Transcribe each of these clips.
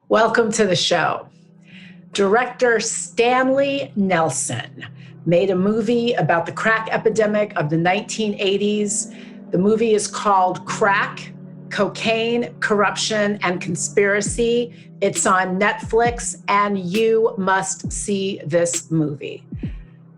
Welcome to the show. Director Stanley Nelson made a movie about the crack epidemic of the 1980s. The movie is called Crack, Cocaine, Corruption, and Conspiracy. It's on Netflix, and you must see this movie.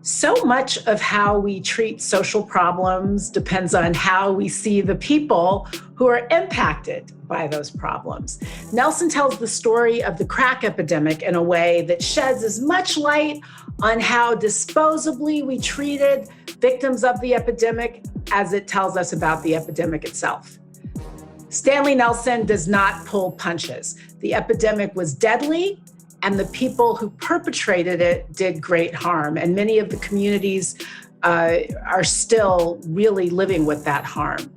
So much of how we treat social problems depends on how we see the people who are impacted by those problems. Nelson tells the story of the crack epidemic in a way that sheds as much light on how disposably we treated victims of the epidemic as it tells us about the epidemic itself. Stanley Nelson does not pull punches. The epidemic was deadly, and the people who perpetrated it did great harm. And many of the communities are still really living with that harm.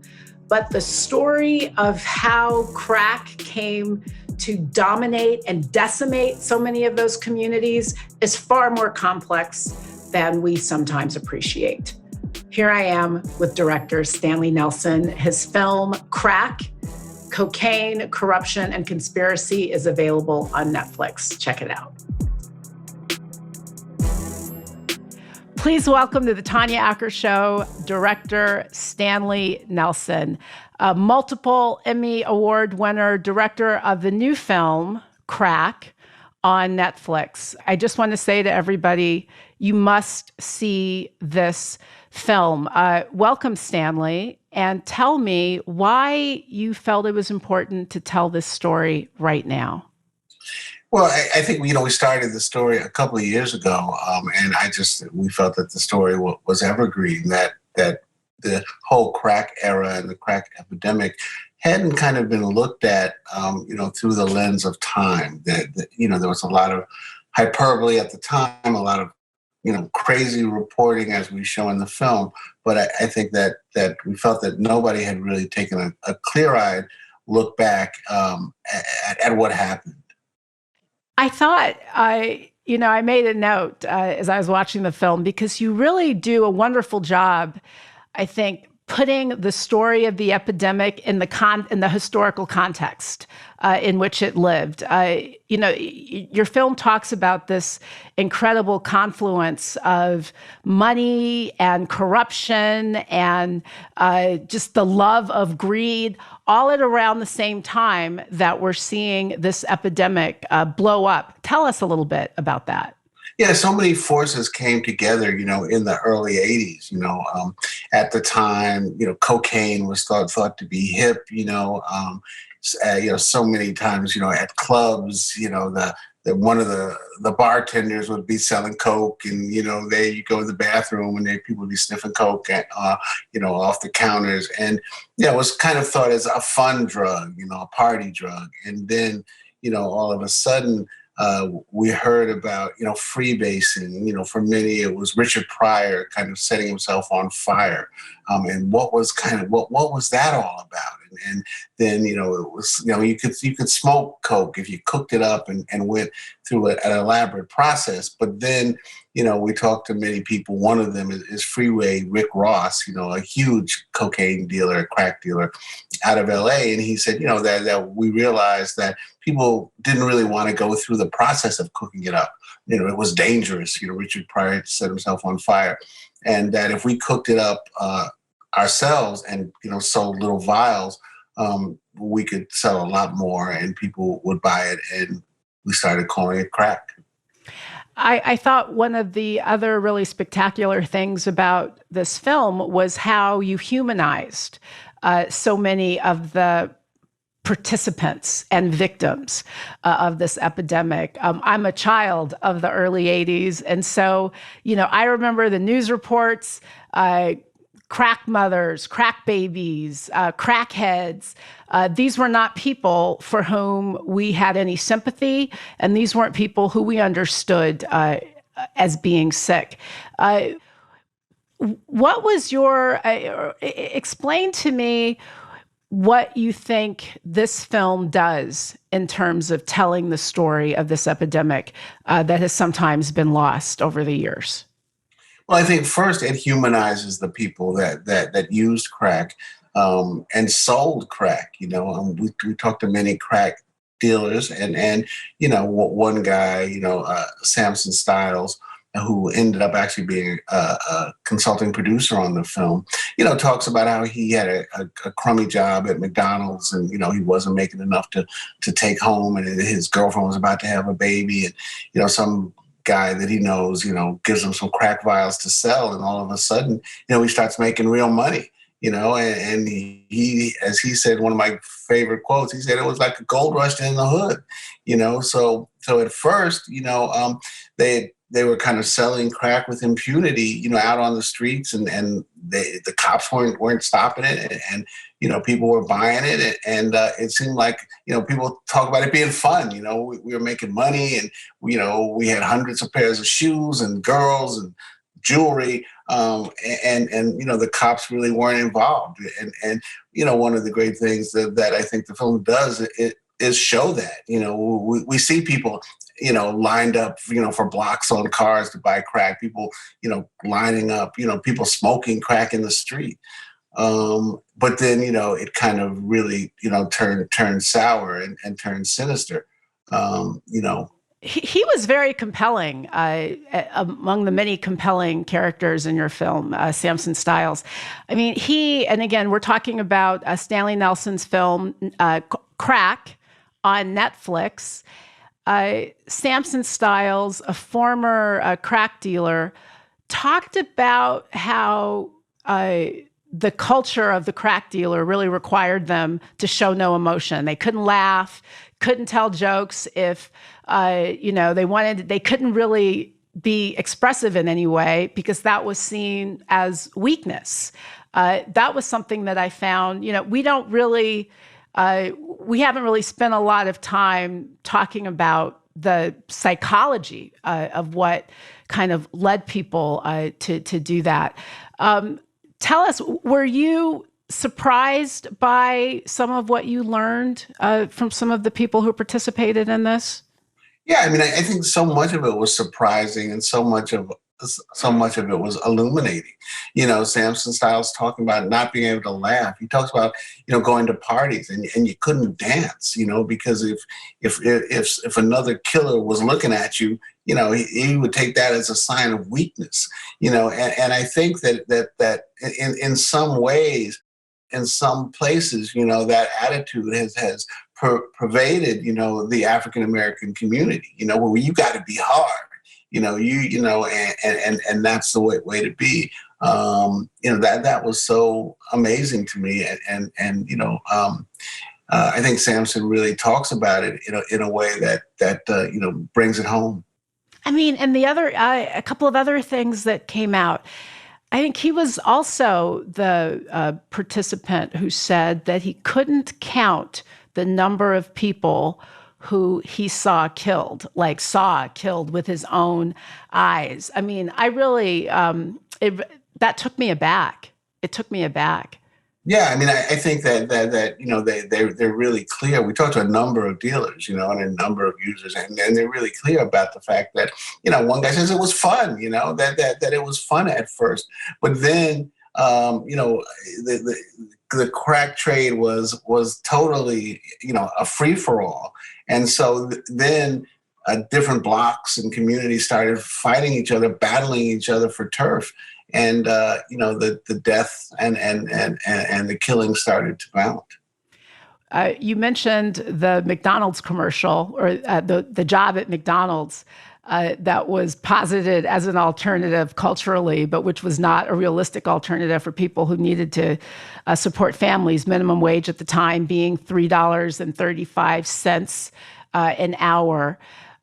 But the story of how crack came to dominate and decimate so many of those communities is far more complex than we sometimes appreciate. Here I am with director Stanley Nelson. His film, Crack, Cocaine, Corruption, and Conspiracy is available on Netflix. Check it out. Please welcome to the Tanya Acker Show, director Stanley Nelson, a multiple Emmy Award winner, director of the new film, Crack, on Netflix. I just want to say to everybody, you must see this film. Welcome, Stanley, and tell me why you felt it was important to tell this story right now. Well, I think, we started the story a couple of years ago, and we felt that the story was evergreen, that the whole crack era and the crack epidemic hadn't kind of been looked at, through the lens of time. There was a lot of hyperbole at the time, a lot of crazy reporting as we show in the film. But I think that we felt that nobody had really taken a clear-eyed look back at what happened. I thought I made a note as I was watching the film, because you really do a wonderful job, I think, putting the story of the epidemic in the historical context in which it lived. Your film talks about this incredible confluence of money and corruption and just the love of greed, all at around the same time that we're seeing this epidemic blow up. Tell us a little bit about that. Yeah, so many forces came together, in the early 80s. At the time, cocaine was thought to be hip, so many times, at clubs, one of the bartenders would be selling coke, and there you go to the bathroom and people would be sniffing coke at, off the counters, and it was kind of thought as a fun drug, a party drug. And then all of a sudden we heard about freebasing. For many it was Richard Pryor kind of setting himself on fire, and what was that all about? And then it was you could smoke coke if you cooked it up and went through an elaborate process. But then we talked to many people. One of them is Freeway Rick Ross, a huge cocaine dealer, a crack dealer out of LA, and he said that we realized that people didn't really want to go through the process of cooking it up. It was dangerous. Richard Pryor had set himself on fire, and that if we cooked it up ourselves and sold little vials, we could sell a lot more and people would buy it, and we started calling it crack. I thought one of the other really spectacular things about this film was how you humanized so many of the participants and victims of this epidemic. I'm a child of the early 80s, and so I remember the news reports, crack mothers, crack babies, crackheads. These were not people for whom we had any sympathy, and these weren't people who we understood as being sick. What was explain to me what you think this film does in terms of telling the story of this epidemic that has sometimes been lost over the years? Well, I think first it humanizes the people that used crack and sold crack. We talked to many crack dealers, and one guy, Samson Stiles, who ended up actually being a consulting producer on the film, talks about how he had a crummy job at McDonald's, and he wasn't making enough to take home, and his girlfriend was about to have a baby, and some guy that he knows, gives him some crack vials to sell, and all of a sudden, he starts making real money. And he, as he said, one of my favorite quotes, he said it was like a gold rush in the hood, So at first, they were kind of selling crack with impunity, out on the streets, and the cops weren't stopping it, and people were buying it, and it seemed like people talk about it being fun. We were making money, and we had hundreds of pairs of shoes and girls and jewelry, and the cops really weren't involved. And one of the great things that I think the film does is show that we see people lined up for blocks on cars to buy crack, people lining up, people smoking crack in the street, but then it kind of really turned sour and turned sinister. He was very compelling, among the many compelling characters in your film, Samson Stiles. I mean, and again, we're talking about Stanley Nelson's film, Crack, on Netflix. Samson Stiles, a former crack dealer, talked about how the culture of the crack dealer really required them to show no emotion. They couldn't laugh, couldn't tell jokes if they couldn't really be expressive in any way, because that was seen as weakness. That was something that I found. We haven't really spent a lot of time talking about the psychology of what kind of led people to do that. Tell us, were you surprised by some of what you learned from some of the people who participated in this? Yeah, I mean, I think so much of it was surprising, and so much of it was illuminating. Samson Stiles talking about not being able to laugh. He talks about going to parties and you couldn't dance, because if another killer was looking at you, he would take that as a sign of weakness. And I think that in some ways, in some places, that attitude has pervaded, the African American community. Where you got to be hard. And that's the way to be. That was so amazing to me, and I think Samson really talks about it in a way that brings it home. I mean, and a couple of other things that came out. I think he was also the participant who said that he couldn't count the number of people who he saw killed with his own eyes. I mean, I really, that took me aback. It took me aback. Yeah, I mean, I think that they're really clear. We talked to a number of dealers, and a number of users, and they're really clear about the fact that one guy says it was fun, that it was fun at first, but then the crack trade was totally a free for all, and so then different blocks and communities started fighting each other, battling each other for turf. And the death and the killing started to mount. You mentioned the McDonald's commercial, or the job at McDonald's that was posited as an alternative culturally, but which was not a realistic alternative for people who needed to support families. Minimum wage at the time being $3.35 an hour.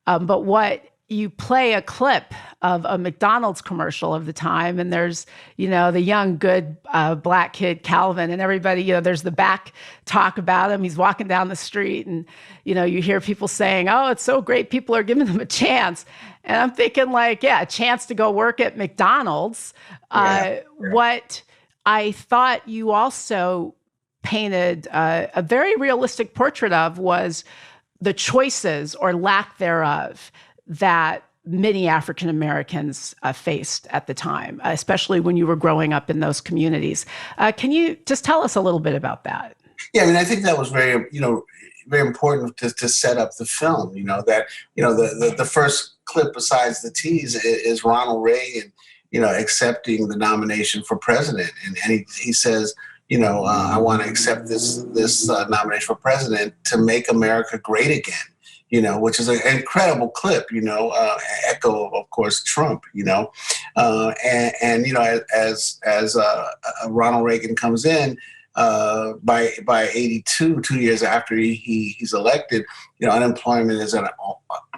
But what you play a clip of a McDonald's commercial of the time, and there's, the young, good black kid, Calvin, and everybody, there's the back talk about him. He's walking down the street, and, you hear people saying, oh, it's so great, people are giving him a chance. And I'm thinking a chance to go work at McDonald's. Yeah. What I thought you also painted a very realistic portrait of was the choices, or lack thereof, that many African Americans faced at the time, especially when you were growing up in those communities. Can you just tell us a little bit about that? Yeah, I mean, I think that was very, very important to set up the film. That the first clip besides the tease is Ronald Reagan, accepting the nomination for president, and he says, I want to accept this nomination for president to make America great again. Which is an incredible clip, echo of course, Trump, as Ronald Reagan comes in, by 82, 2 years after he's elected, unemployment is at an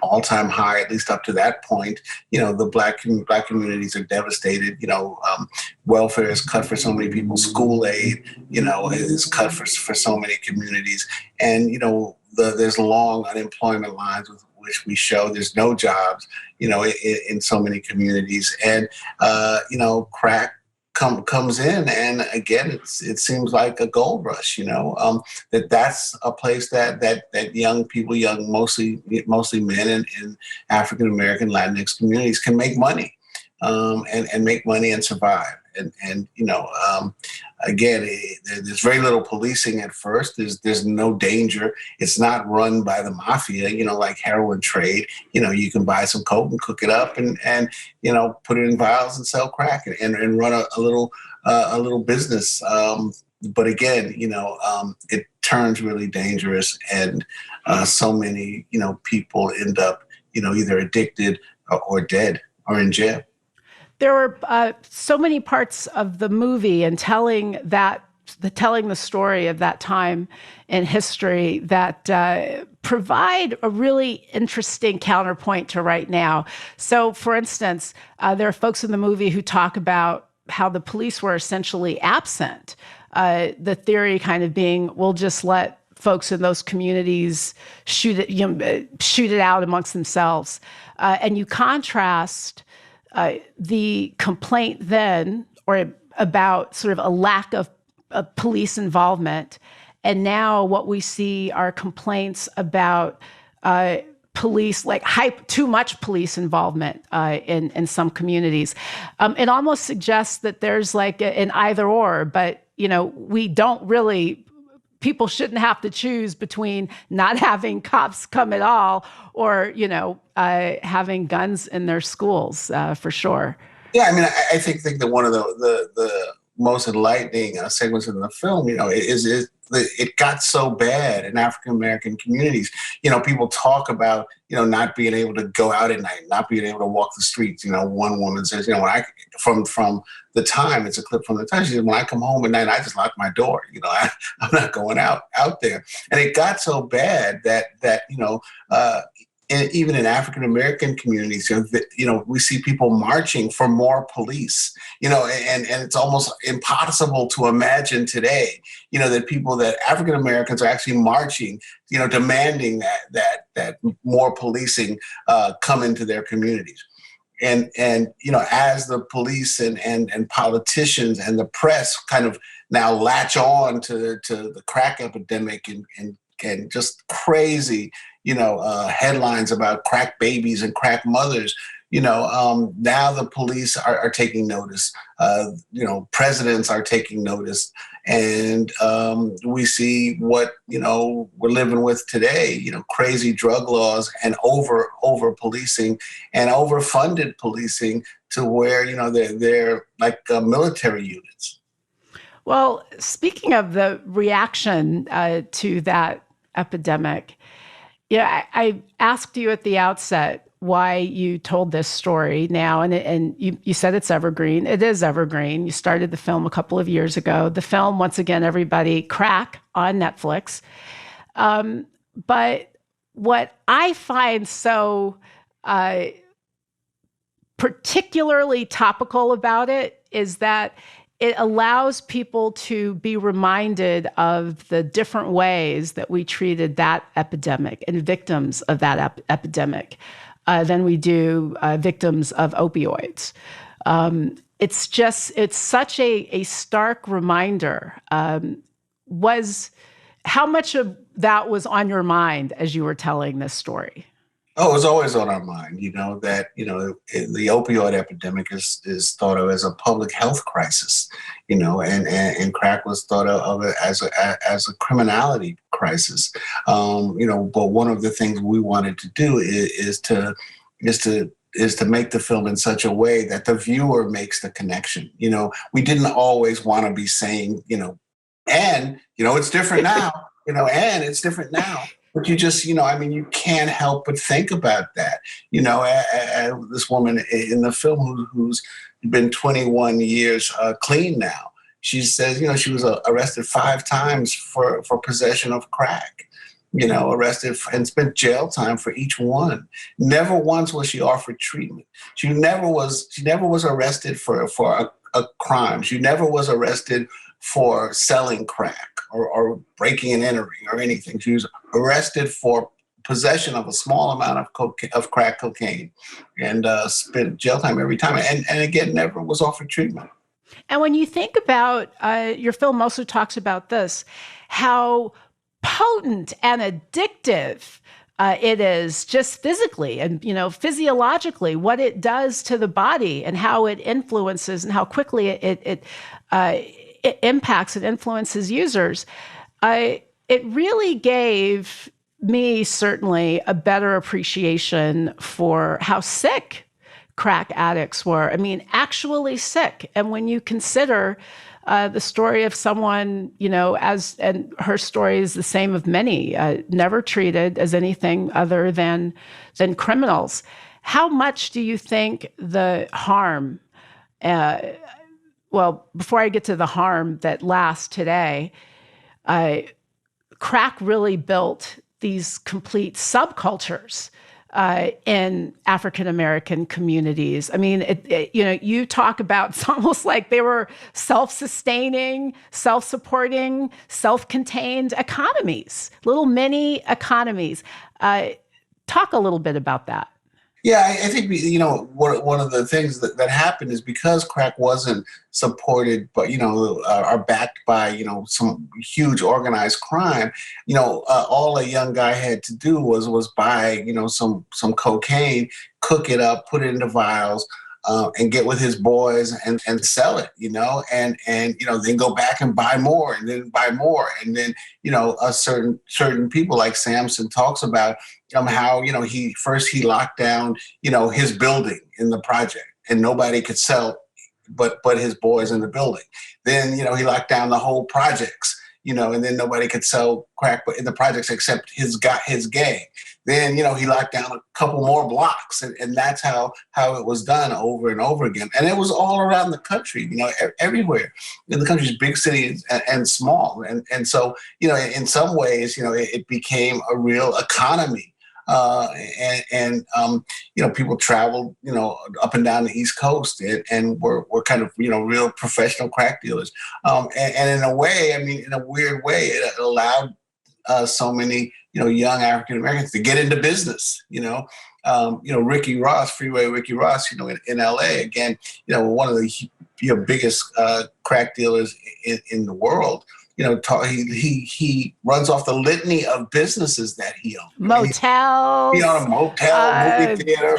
all-time high, at least up to that point. The black communities are devastated. Welfare is cut for so many people. School aid, is cut for so many communities. And, there's long unemployment lines with which we show there's no jobs, in so many communities. And, crack comes in, and again, it seems like a gold rush. That's a place that young people, mostly men in African American Latinx communities, can make money, and make money and survive. And again, there's very little policing at first. There's no danger. It's not run by the mafia, like heroin trade. You can buy some coke and cook it up and put it in vials and sell crack and run a little business. But again, it turns really dangerous, and so many people end up either addicted or dead or in jail. There were so many parts of the movie and telling the story of that time in history that provide a really interesting counterpoint to right now. So, for instance, there are folks in the movie who talk about how the police were essentially absent. The theory kind of being, we'll just let folks in those communities shoot it out amongst themselves. And you contrast the complaint then, or about sort of a lack of police involvement, and now what we see are complaints about police, like too much police involvement in some communities. It almost suggests that there's like an either or, but we don't really. People shouldn't have to choose between not having cops come at all or, having guns in their schools, for sure. Yeah, I mean, I think that one of the most enlightening segments in the film, is it got so bad in African American communities. People talk about, not being able to go out at night, not being able to walk the streets. One woman says, from the time, it's a clip from the time, she said, when I come home at night, I just lock my door. I'm not going out there. And it got so bad that even in African American communities, we see people marching for more police, and it's almost impossible to imagine today, that African Americans are actually marching, demanding that more policing come into their communities. And as the police and politicians and the press kind of now latch on to the crack epidemic and just crazy, headlines about crack babies and crack mothers, now the police are taking notice, presidents are taking notice, and we see what, we're living with today, crazy drug laws and over policing and overfunded policing to where, they're like military units. Well, speaking of the reaction to that epidemic, I asked you at the outset why you told this story now, and you said it's evergreen. It is evergreen. You started the film a couple of years ago. The film, once again, everybody, Crack on Netflix. But what I find so particularly topical about it is that it allows people to be reminded of the different ways that we treated that epidemic and victims of that epidemic than we do victims of opioids. It's such a stark reminder. How much of that was on your mind as you were telling this story? Oh, it was always on our mind, that, the opioid epidemic is thought of as a public health crisis, and crack was thought of as a criminality crisis. But one of the things we wanted to do is to make the film in such a way that the viewer makes the connection. We didn't always want to be saying, and it's different now, and it's different now. But you just, you can't help but think about that. This woman in the film who's been 21 years clean now. She says, she was arrested 5 times for possession of crack, arrested and spent jail time for each one. Never once was she offered treatment. She never was arrested for a crime. She never was arrested for selling crack or breaking and entering or anything. She was arrested for possession of a small amount of crack cocaine and spent jail time every time. And again, never was offered treatment. And when you think about, your film also talks about this, how potent and addictive it is just physically and, physiologically, what it does to the body and how it influences and how quickly it impacts and influences users. It really gave me certainly a better appreciation for how sick crack addicts were. Actually sick. And when you consider the story of someone, and her story is the same of many, never treated as anything other than criminals. How much do you think the harm, before I get to the harm that lasts today, crack really built these complete subcultures in African-American communities. You talk about, it's almost like they were self-sustaining, self-supporting, self-contained economies, little mini economies. Talk a little bit about that. Yeah, I think one of the things that happened is because crack wasn't supported, but are backed by some huge organized crime. All a young guy had to do was buy some cocaine, cook it up, put it into vials, and get with his boys and sell it. And then go back and buy more, and then buy more, and then a certain people like Samson talks about how he locked down his building in the project, and nobody could sell but his boys in the building. Then he locked down the whole projects, and then nobody could sell crack in the projects except his gang. Then he locked down a couple more blocks, and that's how it was done over and over again. And it was all around the country, everywhere in the country's big cities and small. And so in some ways it became a real economy. People traveled, up and down the East Coast and were kind of, real professional crack dealers. And in a way, in a weird way, it allowed so many, young African Americans to get into business. Ricky Ross, Freeway Ricky Ross, in LA, again, one of the biggest crack dealers in the world. He runs off the litany of businesses that he owns. Motels. He owned a motel, movie theater,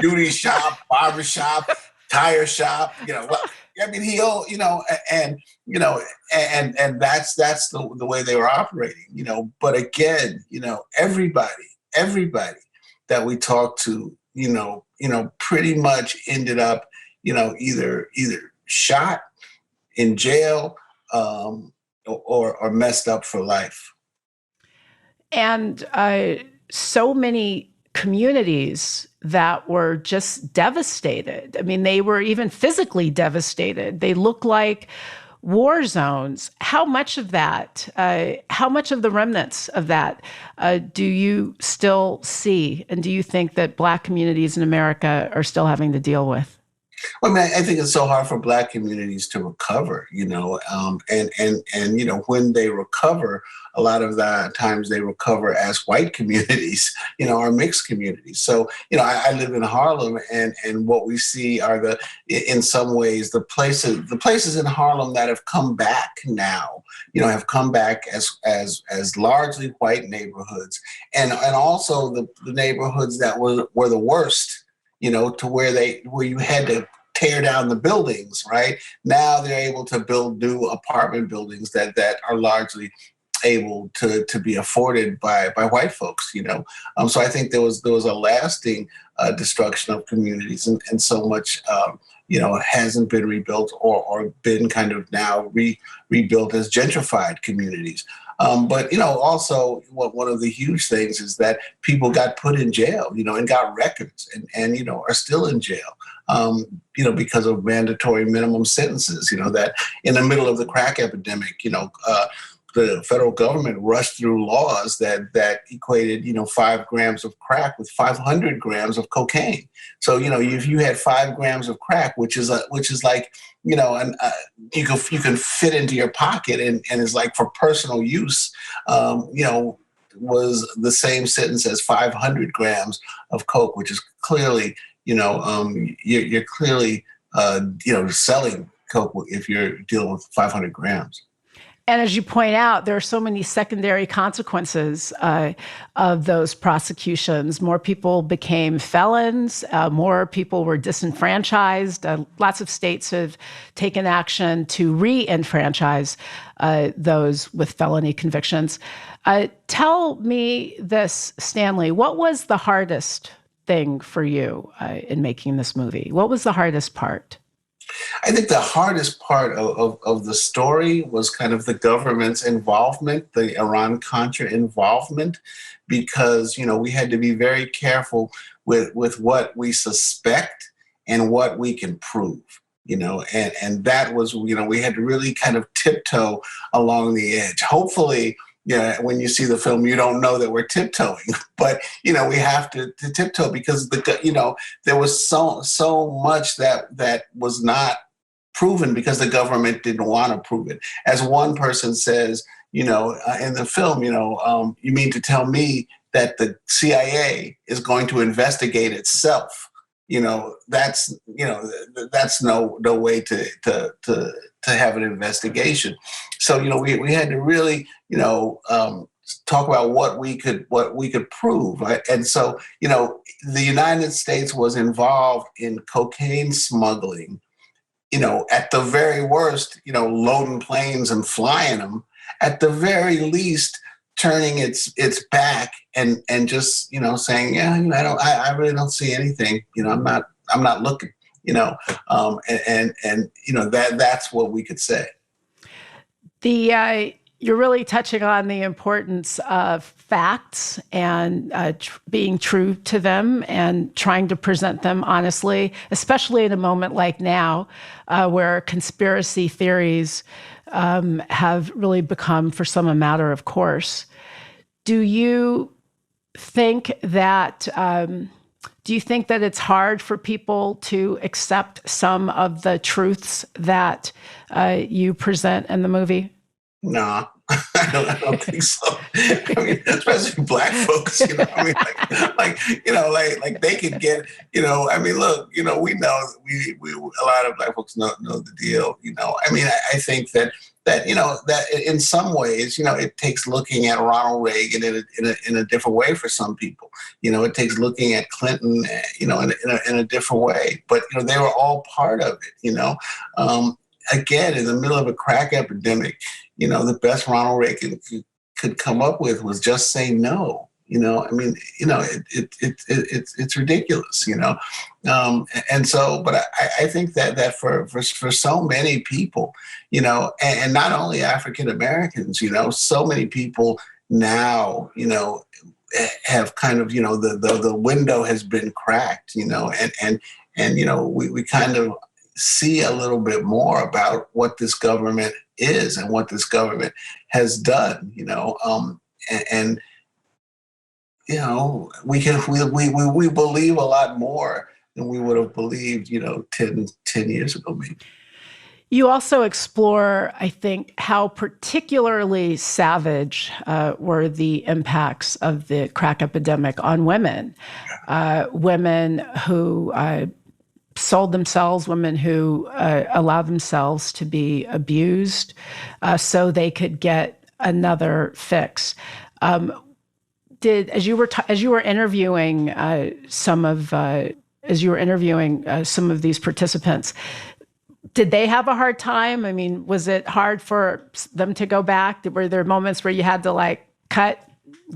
beauty shop, barber shop, tire shop. He owned, and that's the way they were operating. But again, everybody that we talked to, pretty much ended up, either shot, in jail, or messed up for life. And so many communities that were just devastated. They were even physically devastated. They look like war zones. How much of that, how much of the remnants of that do you still see? And do you think that Black communities in America are still having to deal with? I think it's so hard for Black communities to recover, and when they recover, a lot of the times they recover as white communities, or mixed communities. So, I live in Harlem, and what we see are in some ways, the places in Harlem that have come back now, have come back as largely white neighborhoods, and also the neighborhoods that were the worst. To where you had to tear down the buildings, right? Now they're able to build new apartment buildings that are largely able to be afforded by white folks. So I think there was a lasting destruction of communities, and so much hasn't been rebuilt or been kind of now rebuilt as gentrified communities. But also one of the huge things is that people got put in jail, and got records, and are still in jail, because of mandatory minimum sentences. That in the middle of the crack epidemic, the federal government rushed through laws that equated, 5 grams of crack with 500 grams of cocaine. So, if you had 5 grams of crack, which is like, you can fit into your pocket and is like for personal use, was the same sentence as 500 grams of coke, which is clearly, you're clearly, selling coke if you're dealing with 500 grams. And as you point out, there are so many secondary consequences of those prosecutions. More people became felons. More people were disenfranchised. Lots of states have taken action to re-enfranchise those with felony convictions. Tell me this, Stanley. What was the hardest thing for you in making this movie? What was the hardest part? I think the hardest part of the story was kind of the government's involvement, the Iran-Contra involvement, because, we had to be very careful with what we suspect and what we can prove, and that was, we had to really kind of tiptoe along the edge. Hopefully, when you see the film, you don't know that we're tiptoeing, but, we have to tiptoe because there was so much that was not proven because the government didn't want to prove it. As one person says, in the film, you mean to tell me that the CIA is going to investigate itself? That's no way to have an investigation. So, we had to really, talk about what we could prove. Right? And so, the United States was involved in cocaine smuggling, at the very worst, loading planes and flying them, at the very least, turning its back and just, saying, yeah, I really don't see anything, I'm not looking, that's what we could say. You're really touching on the importance of facts and being true to them and trying to present them honestly, especially in a moment like now, where conspiracy theories have really become, for some, a matter of course. Do you think that it's hard for people to accept some of the truths that you present in the movie? No, I don't think so. I mean, especially Black folks, I mean, like they could get, I mean, look, we know we a lot of Black folks know the deal, I mean, I think that in some ways, it takes looking at Ronald Reagan in a different way for some people. It takes looking at Clinton, in a different way. But they were all part of it. Again, in the middle of a crack epidemic, the best Ronald Reagan could come up with was just say no. I mean, it's ridiculous. And so, but I think that for so many people, and not only African Americans, so many people now, have kind of, the window has been cracked, and we kind of see a little bit more about what this government is and what this government has done, and we believe a lot more than we would have believed, 10 years ago, maybe. You also explore, I think, how particularly savage were the impacts of the crack epidemic on women, women who sold themselves, women who allowed themselves to be abused so they could get another fix. As you were interviewing some of these participants, Did they have a hard time? I mean, was it hard for them to go back? Were there moments where you had to like cut,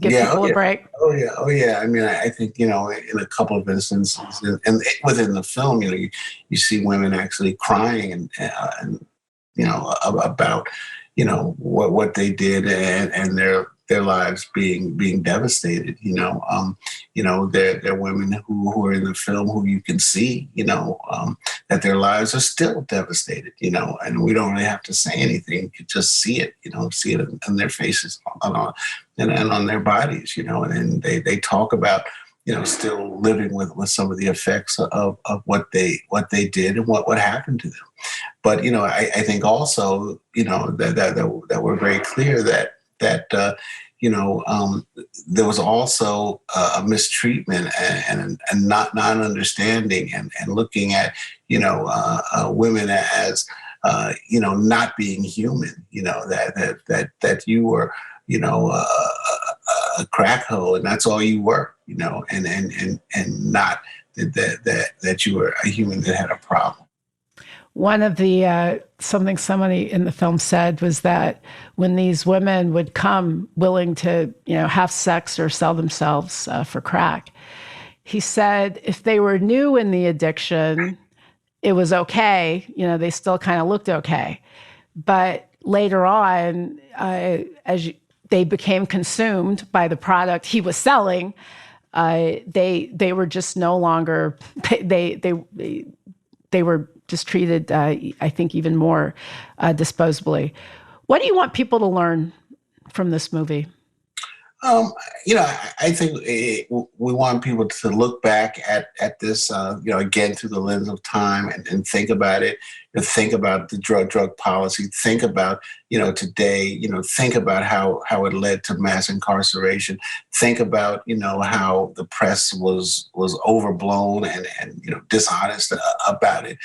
give people a break? Oh yeah. I mean, I think, in a couple of instances, and within the film, you see women actually crying and about, what they did and their lives being devastated. They're women who are in the film who you can see, that their lives are still devastated, and we don't really have to say anything. You can just see it, see it in their faces and on their bodies, and they talk about, still living with some of the effects of what they did and what happened to them. But, I think also, that we're very clear that there was also a mistreatment and not understanding and looking at, women as, not being human, that you were, a crack hoe and that's all you were, and not that you were a human that had a problem. One of the, something somebody in the film said was that when these women would come willing to, have sex or sell themselves for crack, he said if they were new in the addiction, it was okay. They still kind of looked okay. But later on, they became consumed by the product he was selling, they were just no longer, they were just treated, I think, even more disposably. What do you want people to learn from this movie? I think we want people to look back at this, again, through the lens of time and think about it, think about the drug policy, think about, today, think about how it led to mass incarceration, think about, how the press was overblown and dishonest about it.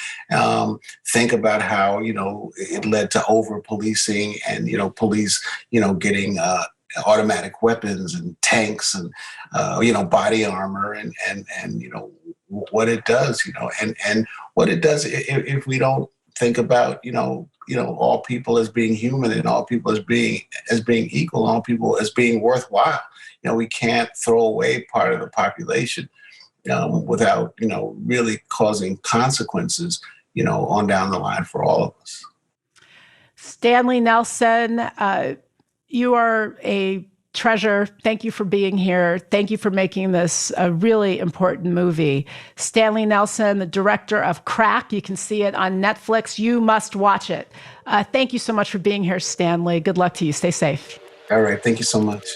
Think about how, it led to over policing and, police, getting, automatic weapons and tanks and body armor and what it does, and what it does if we don't think about all people as being human and all people as being equal, and all people as being worthwhile. We can't throw away part of the population without really causing consequences on down the line for all of us. Stanley Nelson, you are a treasure. Thank you for being here. Thank you for making this a really important movie. Stanley Nelson, the director of Crack. You can see it on Netflix. You must watch it. Thank you so much for being here, Stanley. Good luck to you. Stay safe. All right. Thank you so much.